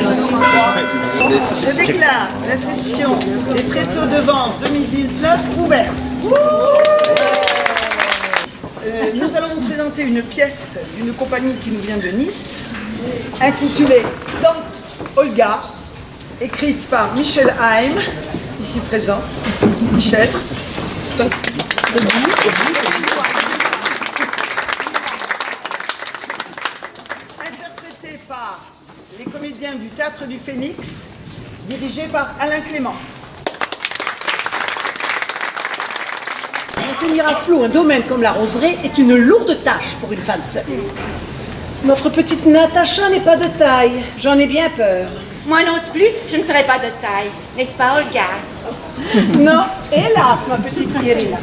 Je déclare la session des tréteaux de vente 2019 ouverte. Nous allons vous présenter une pièce d'une compagnie qui nous vient de Nice, intitulée Tante Olga, écrite par Michel Haim, ici présent. Michel. Interprétée par les comédiens du Théâtre du Phénix, dirigé par Alain Clément. Tenir à flot un domaine comme la roseraie est une lourde tâche pour une femme seule. Notre petite Natacha n'est pas de taille, j'en ai bien peur. Moi non plus, je ne serai pas de taille, n'est-ce pas, Olga? Non, hélas, ma petite Irina.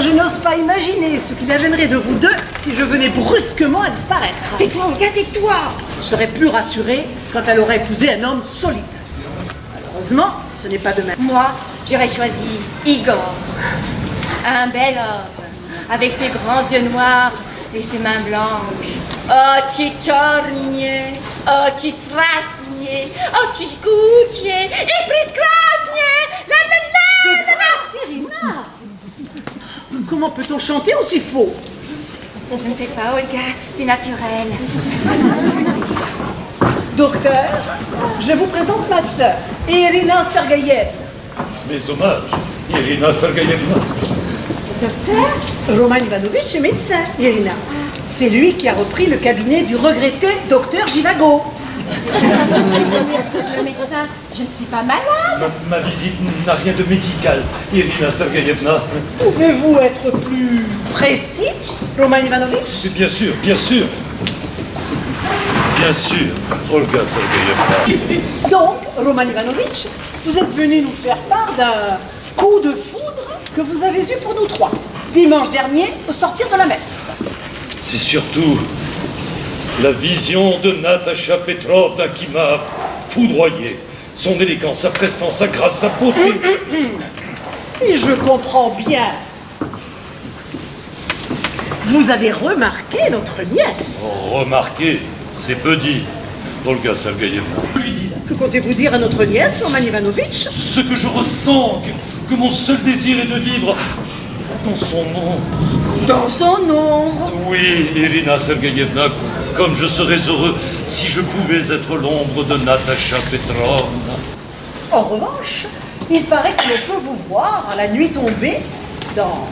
Je n'ose pas imaginer ce qu'il adviendrait de vous deux si je venais brusquement à disparaître. Tais-toi, Olga, tais-toi! Je serais plus rassurée quand elle aurait épousé un homme solide. Malheureusement, ce n'est pas de même. Moi, j'aurais choisi Igor. Un bel homme, avec ses grands yeux noirs et ses mains blanches. Oči čornie, oči strasnie, oči žgučie i priskrasnie. La la la! De grâce, Irina! Comment peut-on chanter aussi faux? Je ne sais pas, Olga, c'est naturel. Docteur, je vous présente ma sœur, Irina Sergeïevna. Mes hommages, Irina Sergeïevna. Docteur, Roman Ivanovitch est médecin, Irina. C'est lui qui a repris le cabinet du regretté docteur Jivago. Le médecin, je ne suis pas malade. Ma visite n'a rien de médical, Irina Sergeïevna. Pouvez-vous être plus précis, Roman Ivanovitch? Bien sûr, bien sûr. Bien sûr, Olga Sergeïevna. Donc, Roman Ivanovitch, vous êtes venu nous faire part d'un coup de foudre que vous avez eu pour nous trois, dimanche dernier, au sortir de la messe. C'est surtout la vision de Natacha Petrovna qui m'a foudroyé. Son élégance, sa prestance, sa grâce, sa beauté. Si je comprends bien, vous avez remarqué notre nièce. Remarquez, c'est peu dit, Olga Sergeïevna. Que comptez-vous dire à notre nièce, Roman Ivanovitch? Ce que je ressens, que mon seul désir est de vivre dans son nom. Dans son nom. Oui, Irina Sergeïevna, comme je serais heureux si je pouvais être l'ombre de Natacha Petrovna. En revanche, il paraît que l'on peut vous voir à la nuit tombée dans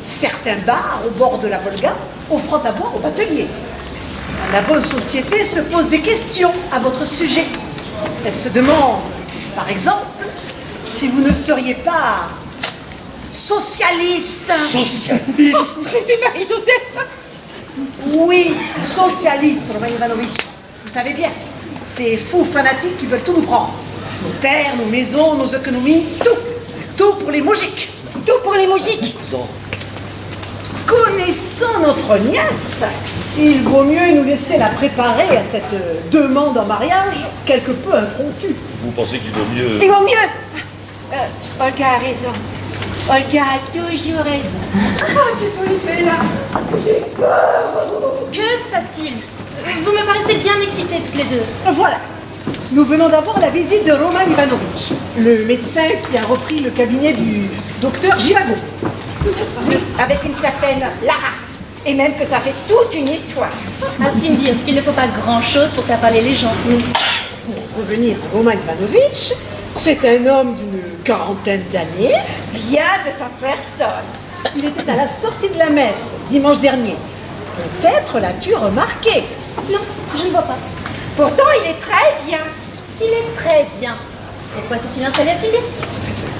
certains bars au bord de la Volga, offrant à boire au batelier. La bonne société se pose des questions à votre sujet. Elle se demande, par exemple, si vous ne seriez pas socialiste. Socialiste? Jésus Marie-Joseph. Oui, socialiste, Roman Ivanovitch. Vous savez bien, ces fous fanatiques qui veulent tout nous prendre. Nos terres, nos maisons, nos économies, tout. Tout pour les moujiks. Tout pour les moujiks. Connaissant notre nièce, il vaut mieux nous laisser la préparer à cette demande en mariage quelque peu impromptue. Vous pensez qu'il vaut mieux... Il vaut mieux. Olga a raison. Olga a toujours raison. Que se passe-t-il? Vous me paraissez bien excités toutes les deux. Voilà. Nous venons d'avoir la visite de Roman Ivanovitch, le médecin qui a repris le cabinet du docteur Jivago. Avec une certaine Lara. Et même que ça fait toute une histoire. Ainsi me dire qu'il ne faut pas grand-chose pour faire parler les gens. Pour revenir à Roman Ivanovitch, c'est un homme d'une quarantaine d'années. Bien de sa personne. Il était à la sortie de la messe dimanche dernier. Peut-être l'as-tu remarqué. Non, je ne vois pas. Pourtant, il est très bien. S'il est très bien, pourquoi s'est-il installé à Simbirsk?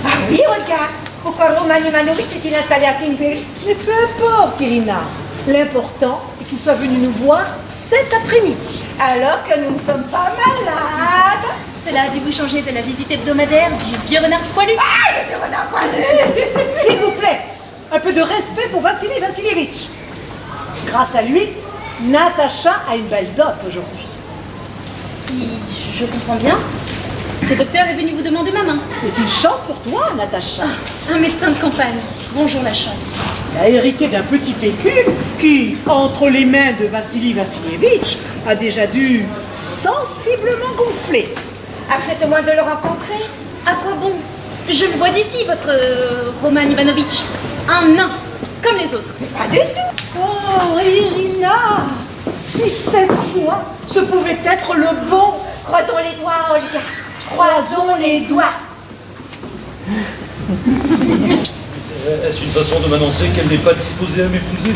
Ah oui, Olga. Pourquoi Roman Ivanovitch s'est-il installé à Simbirsk? Mais peu importe, Irina. L'important est qu'il soit venu nous voir cet après-midi. Alors que nous ne sommes pas malades. Cela a dû vous changer de la visite hebdomadaire du vieux renard poilu. Ah, le vieux renard poilu. S'il vous plaît, un peu de respect pour Vassili Vassilievitch. Grâce à lui, Natacha a une belle dot aujourd'hui. Si je comprends bien, ce docteur est venu vous demander ma main. C'est une chance pour toi, Natacha. Un médecin de campagne. Bonjour la chance. Il a hérité d'un petit pécule qui, entre les mains de Vassili Vassilievitch, a déjà dû sensiblement gonflé. Accepte-moi de le rencontrer. À quoi bon? Je le vois d'ici, votre Roman Ivanovitch. Un nain, comme les autres. Pas du tout. Oh, Irina, si cette fois ce pouvait être le bon. Croisons les doigts, Olga. Croisons les doigts. Est-ce une façon de m'annoncer qu'elle n'est pas disposée à m'épouser?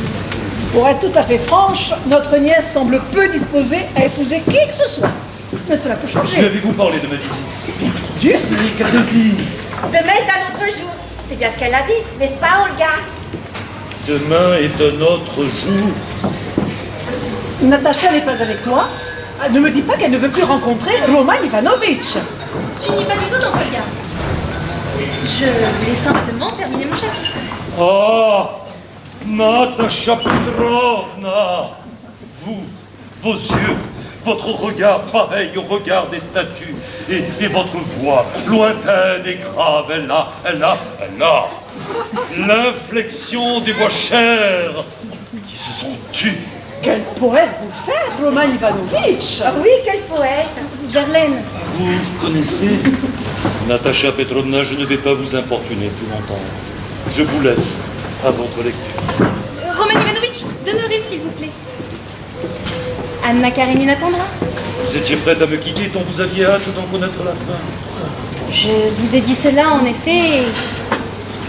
Pour être tout à fait franche, notre nièce semble peu disposée à épouser qui que ce soit. Mais cela peut Lui changer. avez-vous parlé de ma visite? Dieu. Mais qu'a-t-elle dit? Demain est un autre jour. C'est bien ce qu'elle a dit, n'est-ce pas, Olga? Demain est un autre jour. Natacha n'est pas avec toi. Ne me dis pas qu'elle ne veut plus rencontrer Roman Ivanovitch. Tu n'y es pas du tout dans ton regard. Je voulais simplement terminer mon chapitre. Ah, Natacha Petrovna, vous, vos yeux, votre regard pareil au regard des statues, et votre voix lointaine et grave, elle a l'inflexion des voix chères qui se sont tues. Quel poète vous faire, Roman Ivanovitch. Ah oui, quel poète. Verlaine, Vous connaissez Natacha Petrovna, je ne vais pas vous importuner plus longtemps. Je vous laisse à votre lecture. Roman Ivanovitch, demeurez s'il vous plaît. Anna Karenine attendra. Vous étiez prête à me quitter tant vous aviez hâte d'en connaître la fin. Je vous ai dit cela en effet,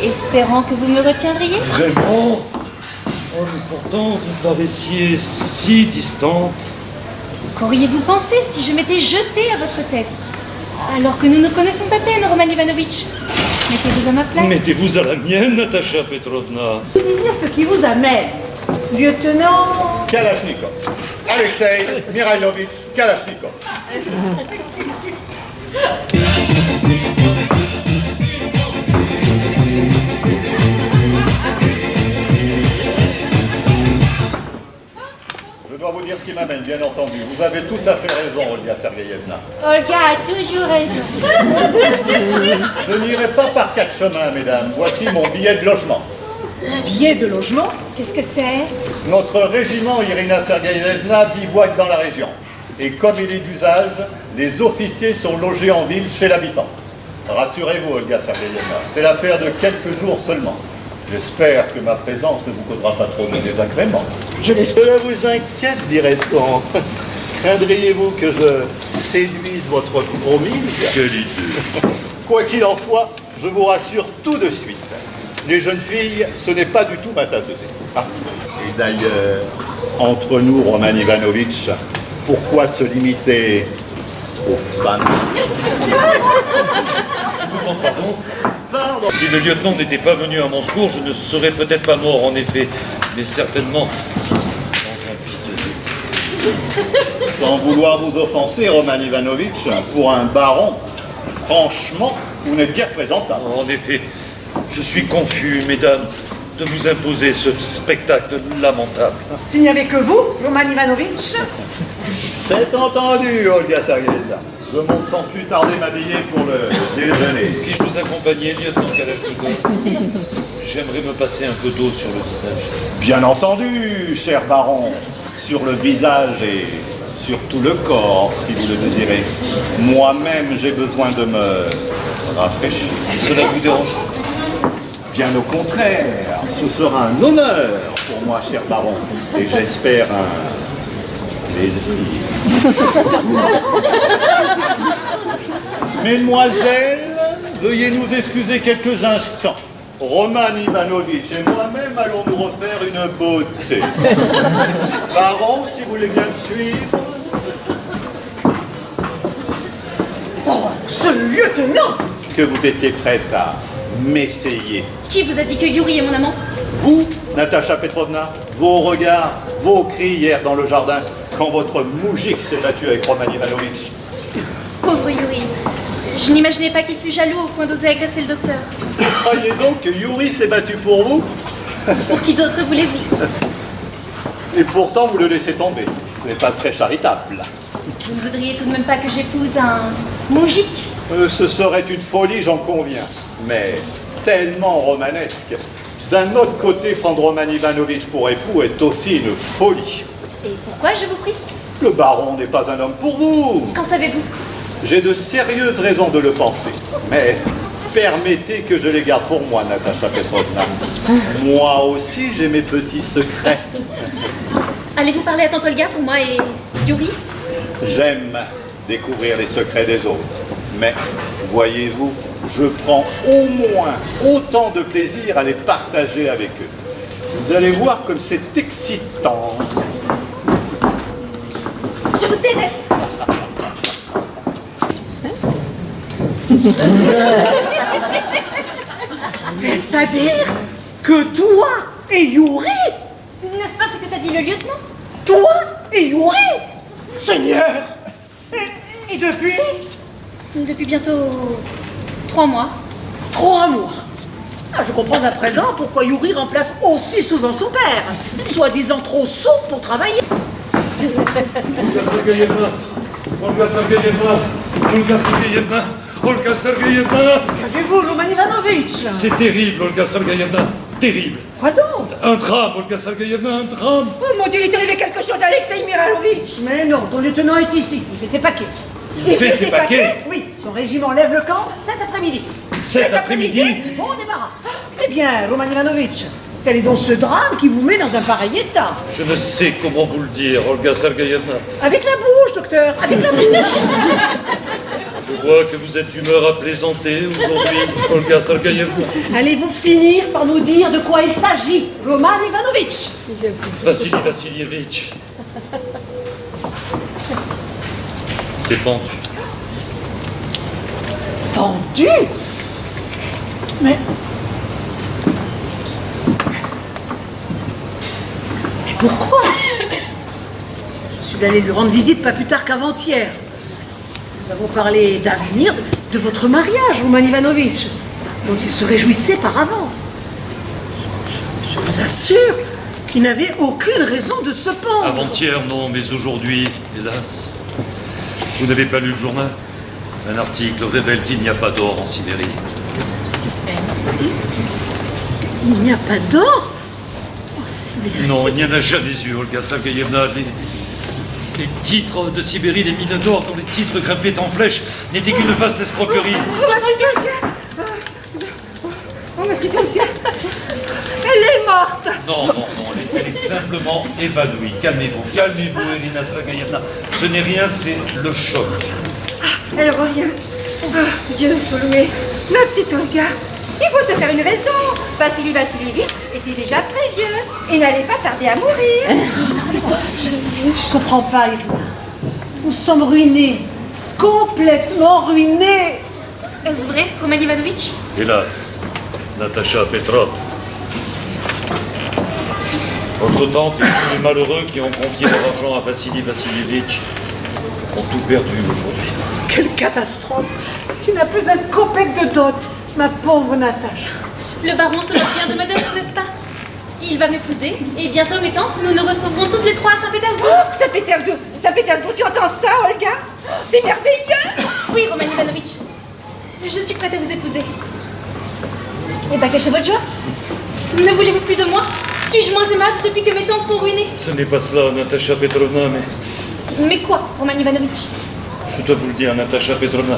espérant que vous me retiendriez. Vraiment? Oh, mais pourtant, vous paraissiez si distante. Qu'auriez-vous pensé si je m'étais jetée à votre tête? Alors que nous nous connaissons à peine, Roman Ivanovitch. Mettez-vous à ma place. Mettez-vous à la mienne, Natacha Petrovna. Vous disiez ce qui vous amène, lieutenant. Kalachnikov. Alexei Mirailovitch Kalachnikov. Je dois vous dire ce qui m'amène, bien entendu. Vous avez tout à fait raison, Olga Sergeyevna. Olga a toujours raison. Je n'irai pas par quatre chemins, mesdames. Voici mon billet de logement. Billet de logement. Qu'est-ce que c'est? Notre régiment, Irina Sergeyevna, bivouaque dans la région. Et comme il est d'usage, les officiers sont logés en ville chez l'habitant. Rassurez-vous, Olga Sergeyevna, c'est l'affaire de quelques jours seulement. J'espère que ma présence ne vous causera pas trop de désagréments. Je l'espère. Cela vous inquiète, dirait-on. Craindriez-vous que je séduise votre promise? Quelle idée. Quoi qu'il en soit, je vous rassure tout de suite. Les jeunes filles, ce n'est pas du tout ma tasse de thé. Ah. Et d'ailleurs, entre nous, Roman Ivanovitch, pourquoi se limiter aux femmes? Pardon? Pardon. Si le lieutenant n'était pas venu à mon secours, je ne serais peut-être pas mort en effet, mais certainement dans un piteux. Sans vouloir vous offenser, Roman Ivanovitch, pour un baron, franchement, vous n'êtes guère présentable. En effet, je suis confus, mesdames, de vous imposer ce spectacle lamentable. S'il n'y avait que vous, Roman Ivanovitch. C'est entendu, Olga Sergeyevna. Je monte sans plus tarder m'habiller pour le déjeuner. Puis-je vous accompagner, lieutenant Kalachnikov? J'aimerais me passer un peu d'eau sur le visage. Bien entendu, cher baron, sur le visage et sur tout le corps, si vous le désirez. Moi-même, j'ai besoin de me rafraîchir. Cela vous dérange? Bien au contraire, ce sera un honneur pour moi, cher baron, et j'espère un plaisir. Mesdemoiselles, veuillez nous excuser quelques instants. Roman Ivanovitch et moi-même allons nous refaire une beauté. Baron, si vous voulez bien me suivre. Oh, ce lieutenant. Que vous étiez prête à m'essayer. Qui vous a dit que Yuri est mon amant? Vous, Natacha Petrovna, vos regards, vos cris hier dans le jardin, quand votre moujik s'est battu avec Roman Ivanovitch. Pauvre Yuri. Je n'imaginais pas qu'il fût jaloux au point d'oser agresser le docteur. Croyez donc que Yuri s'est battu pour vous? Pour qui d'autre voulez-vous? Et pourtant vous le laissez tomber. Vous n'êtes pas très charitable. Vous ne voudriez tout de même pas que j'épouse un moujik? Ce serait une folie, j'en conviens. Mais tellement romanesque. D'un autre côté, prendre Roman Ivanovitch pour époux est aussi une folie. Et pourquoi, je vous prie? Le baron n'est pas un homme pour vous. Qu'en savez-vous? J'ai de sérieuses raisons de le penser. Mais permettez que je les garde pour moi, Natacha Petrovna. Moi aussi, j'ai mes petits secrets. Allez-vous parler à Tante Olga pour moi et Yuri? J'aime découvrir les secrets des autres. Mais, voyez-vous, je prends au moins autant de plaisir à les partager avec eux. Vous allez voir comme c'est excitant. Je vous déteste. Est-ce à dire que toi et Yuri, N'est-ce pas ce que t'a dit le lieutenant? toi et Yuri, Seigneur, et depuis Depuis bientôt 3 mois. 3 mois. Ah, je comprends à présent pourquoi Yuri remplace aussi souvent son père, soi-disant trop souple pour travailler. Olga Sergeyevna, Olga Sergeyevna, Olga Sergeyevna, Olga Sergeyevna. Qu'avez-vous, Roman Ivanovitch? C'est terrible, Olga Sergeyevna, terrible. Quoi donc? Un drame, Olga Sergeyevna, un drame. Oh mon Dieu, il est arrivé quelque chose, Alexei Mihalovitch. Mais non, ton lieutenant est ici, il fait ses paquets. Il fait ses paquets. Oui, son régiment lève le camp cet après-midi. Cet après-midi. Bon débarras. Eh bien, Roman Ivanovitch, quel est donc ce drame qui vous met dans un pareil état? Je ne sais comment vous le dire, Olga Sergeyevna. Avec la bouche, docteur, avec la bouche. Je vois que vous êtes d'humeur à plaisanter aujourd'hui, Olga Sergeyevna. Allez-vous finir par nous dire de quoi il s'agit, Roman Ivanovitch? Vassili Vassilievitch. C'est pendu. Pendu? Mais pourquoi? Je suis allée lui rendre visite pas plus tard qu'avant-hier. Nous avons parlé d'avenir, de votre mariage, Roman Ivanovitch, dont il se réjouissait par avance. Je vous assure qu'il n'avait aucune raison de se pendre. Avant-hier, non, mais aujourd'hui, hélas. Vous n'avez pas lu le journal? Un article révèle qu'il n'y a pas d'or en Sibérie. Il n'y a pas d'or en Sibérie. Non, il n'y en a jamais eu, Olga Sergeyevna. Les titres de Sibérie, les mines d'or, dont les titres grimpés en flèche, n'étaient qu'une vaste escroquerie. Oh ma petite Olga, elle est morte. Non, non, non, elle est simplement évanouie. Calmez-vous, calmez-vous, Elina Sergeyevna. Ce n'est rien, c'est le choc. Elle revient. Oh, Dieu faut louer. Ma petite Olga, il faut se faire une raison. Vassili Vassilievitch était déjà très vieux et n'allait pas tarder à mourir. Je ne comprends pas, Irina. Nous sommes ruinés, complètement ruinés. Est-ce vrai, Roman Ivanovitch? Hélas, Natacha Petrov. Votre tante et tous les malheureux qui ont confié leur argent à Vassili Vassilievitch ont tout perdu aujourd'hui. Quelle catastrophe! Tu n'as plus un copec de dot, ma pauvre Natacha. Le baron se moque bien de ma dot, n'est-ce pas? Il va m'épouser, et bientôt, mes tantes, nous nous retrouverons toutes les trois à Saint-Pétersbourg. Oh, Saint-Pétersbourg, tu entends ça, Olga? C'est merveilleux. Oui, Roman Ivanovitch. Je suis prête à vous épouser. Eh bien, cachez votre joie. Ne voulez-vous plus de moi? Suis-je moins aimable depuis que mes tantes sont ruinées? Ce n'est pas cela, Natacha Petrovna, Mais quoi, Roman Ivanovitch? je dois vous le dire, Natacha Petrovna,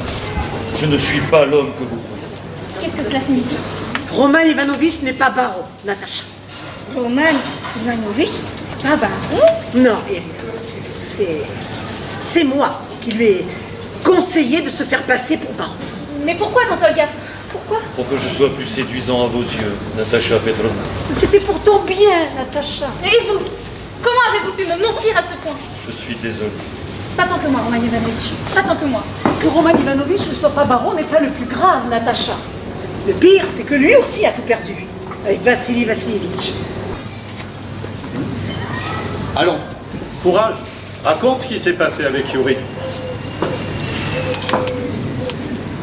je ne suis pas l'homme que vous croyez. Qu'est-ce que cela signifie? Roman Ivanovitch n'est pas baron, Natacha. Roman Ivanovitch, pas baron. Non, Irina. C'est moi qui lui ai conseillé de se faire passer pour baron. Mais pourquoi, tante Olga? Pourquoi? Pour que je sois plus séduisant à vos yeux, Natacha Petrovna. C'était pour ton bien, Natacha. Et vous? Comment avez-vous pu me mentir à ce point? Je suis désolé. Pas tant que moi, Roman Ivanovitch. Pas tant que moi. Que Roman Ivanovitch ne soit pas baron n'est pas le plus grave, Natacha. Le pire, c'est que lui aussi a tout perdu, avec Vassili Vassilievitch. Allons, courage, raconte ce qui s'est passé avec Yuri.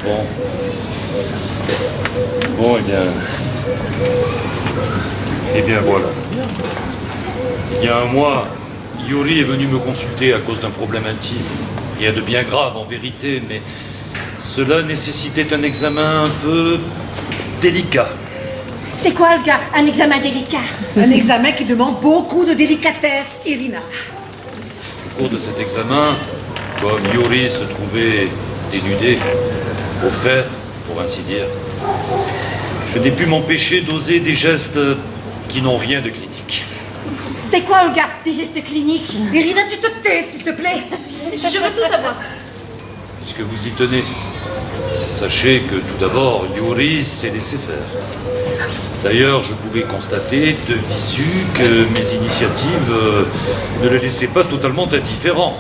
Bon. Bon, eh bien voilà. Il y a un mois, Yuri est venu me consulter à cause d'un problème intime. Rien de bien grave en vérité, mais cela nécessitait un examen un peu délicat. C'est quoi, Olga, un examen délicat? Un examen qui demande beaucoup de délicatesse, Irina. Je cours de cet examen, comme Yuri se trouvait dénudé, offert, pour ainsi dire, je n'ai pu m'empêcher d'oser des gestes qui n'ont rien de clinique. C'est quoi, Olga, des gestes cliniques? Irina, tu te tais, s'il te plaît. Je veux tout savoir. Puisque vous y tenez, sachez que tout d'abord, Yuri s'est laissé faire. D'ailleurs, je pouvais constater de visu que mes initiatives ne le laissaient pas totalement indifférent.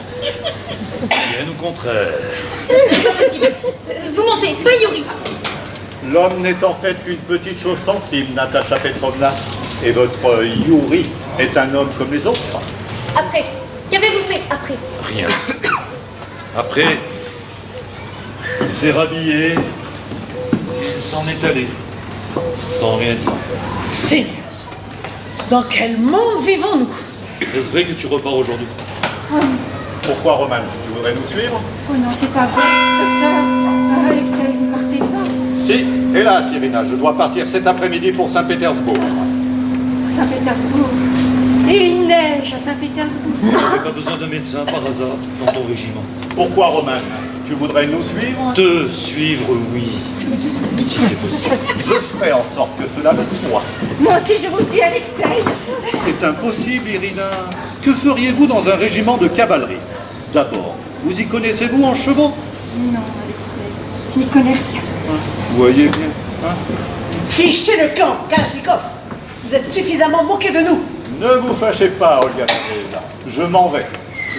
Bien au contraire. C'est pas possible. Vous mentez, pas Yuri. L'homme n'est en fait qu'une petite chose sensible, Natacha Petrovna. Et votre Yuri est un homme comme les autres. Après, qu'avez-vous fait après? Rien. Après, il s'est rhabillé, il s'en est allé, sans rien dire. Seigneur, dans quel monde vivons-nous? Est-ce vrai que tu repars aujourd'hui? Pourquoi, Roman? Tu voudrais nous suivre? Oh non, c'est pas vrai. Docteur, Alexei, vous partez pas. Si, hélas, Irina, je dois partir cet après-midi pour Saint-Pétersbourg. Saint-Pétersbourg. Et il neige à Saint-Pétersbourg. Tu n'avais pas besoin d'un médecin par hasard dans ton régiment. Pourquoi, Roman? Tu voudrais nous suivre? Te suivre, oui, si c'est possible. Je ferai en sorte que cela le soit. Moi aussi, je vous suis, Alexei. C'est impossible, Irina. Que feriez-vous dans un régiment de cavalerie? D'abord, vous y connaissez-vous en chevaux? Non, Alexei, je n'y connais rien. Vous voyez bien, hein? Fichez le camp, Kalachnikov. Vous êtes suffisamment moqués de nous. Ne vous fâchez pas, Olga Sergeyevna. Je m'en vais.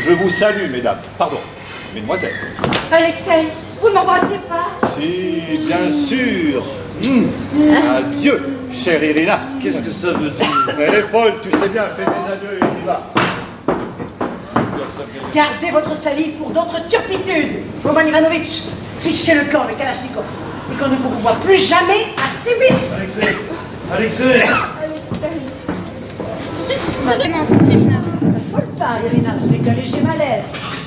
Je vous salue, mesdames. Pardon, mesdemoiselles. Alexei, vous ne m'embrassez pas? Si, bien sûr. Adieu, chère Irina. Qu'est-ce que ça veut dire? Elle est folle, tu sais bien. Fais des adieux et on y va. Gardez votre salive pour d'autres turpitudes. Roman Ivanovitch, fichez le camp avec Kalachnikov. Et qu'on ne vous revoie plus jamais à Sibir. Alexei! Alexei! Vraiment, tante Irina. Ne folle pas, Irina, ce n'est qu'un léger malaise.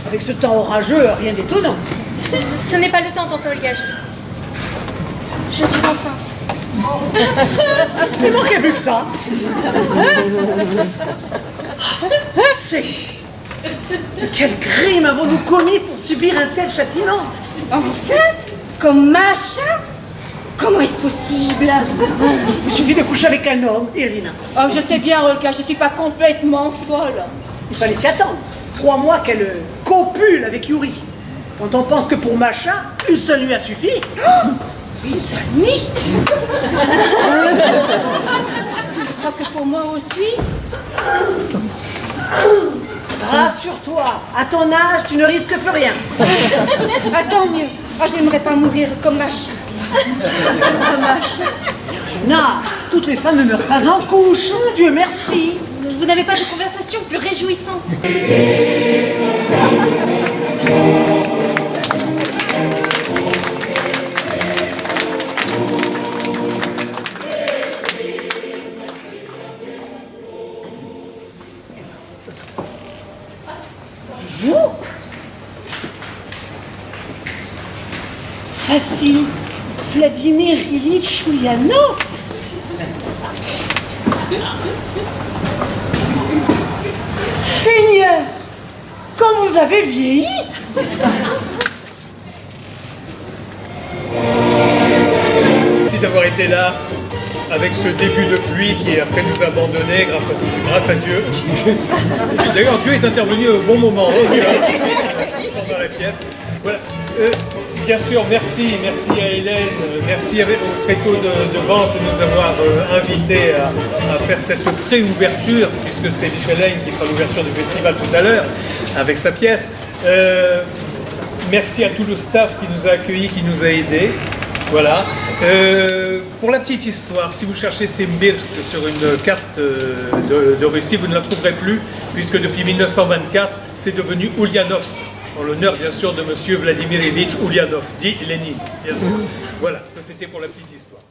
Avec ce temps orageux, rien d'étonnant. Ce n'est pas le temps, tante Olga. Je suis enceinte. Il manquait plus que ça. C'est... Quel crime avons-nous commis pour subir un tel châtiment? Enceinte? Comme Macha? Comment est-ce possible? Il suffit de coucher avec un homme, Irina. Oh, je sais bien, Olga, je suis pas complètement folle. Il fallait s'y attendre. 3 mois qu'elle copule avec Yuri. Quand on pense que pour Macha, une seule nuit a suffi. Une seule nuit? Je crois que pour moi aussi. Rassure-toi, à ton âge, tu ne risques plus rien. Attends mieux. Ah, j'aimerais pas mourir comme Macha. Non, toutes les femmes ne meurent pas en couche, Dieu merci. Vous n'avez pas de conversation plus réjouissante. Vous? Facile, Vladimir Ilitch Ulyanov. Seigneur, comme vous avez vieilli. Merci d'avoir été là avec ce début de pluie qui après nous a abandonnés grâce à Dieu. D'ailleurs, Dieu est intervenu au bon moment pendant la pièce. Voilà. Bien sûr, merci à Hélène, merci au Tréteau de Vence de nous avoir invités à faire cette pré-ouverture, puisque c'est Michel Haine qui fera l'ouverture du festival tout à l'heure avec sa pièce. Merci à tout le staff qui nous a accueillis, qui nous a aidés. Voilà. Pour la petite histoire, si vous cherchez Simbirsk sur une carte de Russie, vous ne la trouverez plus, puisque depuis 1924, c'est devenu Ulyanovsk, en l'honneur bien sûr de monsieur Vladimir Ilitch Ulyanov, dit Lénine, bien sûr. Voilà, ça c'était pour la petite histoire.